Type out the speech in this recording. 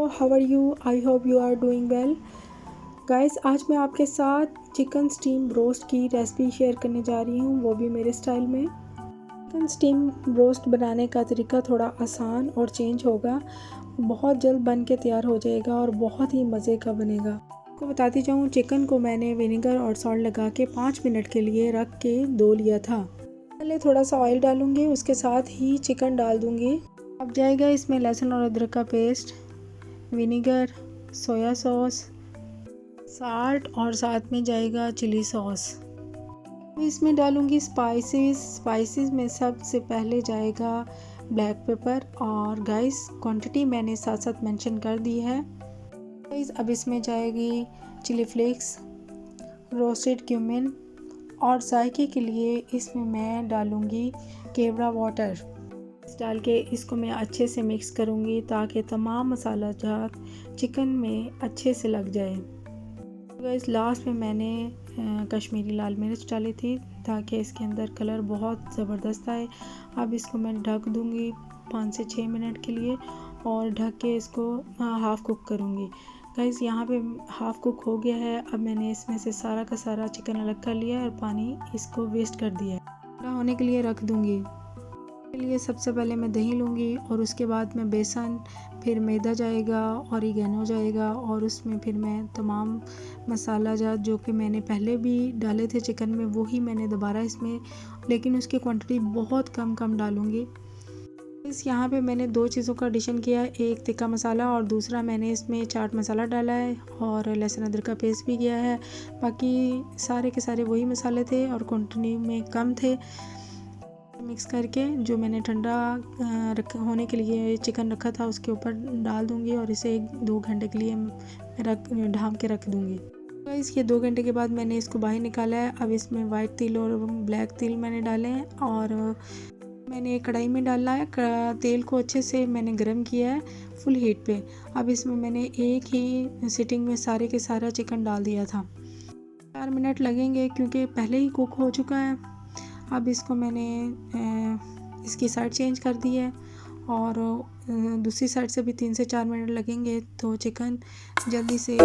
How are you? I hope you are doing well. Guys, आज मैं आपके साथ चिकन स्टीम ब्रोस्ट की रेसिपी शेयर करने जा रही हूँ, वो भी मेरे स्टाइल में। चिकन स्टीम ब्रोस्ट बनाने का तरीका थोड़ा आसान और चेंज होगा, बहुत जल्द बन के तैयार हो जाएगा और बहुत ही मज़े का बनेगा। आपको बताती जाऊँ, चिकन को मैंने विनेगर और सॉल्ट लगा के 5 मिनट के लिए रख के धो लिया था। पहले थोड़ा सा ऑयल डालूंगी, उसके साथ ही चिकन डाल दूंगी। अब जाएगा इसमें लहसुन और अदरक का paste, vinegar, soya sauce, salt और साथ में जाएगा चिली सॉस। इसमें डालूंगी स्पाइसेस में सबसे पहले जाएगा ब्लैक पेपर, और गाइस क्वांटिटी मैंने साथ साथ मेंशन कर दी है। गाइस, अब इसमें जाएगी चिली फ्लेक्स, रोस्टेड क्यूमिन, और जायके के लिए इसमें मैं डालूंगी केवड़ा वाटर। डाल के इसको मैं अच्छे से मिक्स करूंगी ताकि तमाम मसाला जात चिकन में अच्छे से लग जाए। गाइस, लास्ट में मैंने कश्मीरी लाल मिर्च डाली थी ताकि इसके अंदर कलर बहुत ज़बरदस्त आए। अब इसको मैं ढक दूंगी 5 से 6 मिनट के लिए, और ढक के इसको हाफ़ कुक करूंगी। गाइस, यहाँ पे हाफ़ कुक हो गया है। अब मैंने इसमें से सारा का सारा चिकन अलग कर लिया है और पानी इसको वेस्ट कर दिया है। ठंडा होने के लिए रख दूंगी। के लिए सबसे पहले मैं दही लूँगी, और उसके बाद मैं बेसन, फिर मैदा जाएगा, ऑरिगेनो जाएगा, और उसमें फिर मैं तमाम मसाला जात जो कि मैंने पहले भी डाले थे चिकन में, वही मैंने दोबारा इसमें, लेकिन उसकी क्वांटिटी बहुत कम डालूँगी। इस यहाँ पे मैंने 2 चीज़ों का एडिशन किया है, एक तिक्का मसाला और दूसरा मैंने इसमें चाट मसाला डाला है, और लहसुन अदरक का पेस्ट भी किया है। बाकी सारे के सारे वही मसाले थे और क्वांटिटी में कम थे। मिक्स करके जो मैंने ठंडा होने के लिए चिकन रखा था उसके ऊपर डाल दूंगी, और इसे 1-2 घंटे के लिए ढाँप के रख दूंगी। तो इसके 2 घंटे के बाद मैंने इसको बाहर निकाला है। अब इसमें वाइट तिल और ब्लैक तिल मैंने डाले हैं, और मैंने एक कढ़ाई में डाला है। तेल को अच्छे से मैंने गर्म किया है फुल हीट पे। अब इसमें मैंने एक ही सिटिंग में सारे के सारा चिकन डाल दिया था। 4 मिनट लगेंगे क्योंकि पहले ही कुक हो चुका है। अब इसको मैंने इसकी साइड चेंज कर दी है, और दूसरी साइड से भी 3 से 4 मिनट लगेंगे, तो चिकन जल्दी से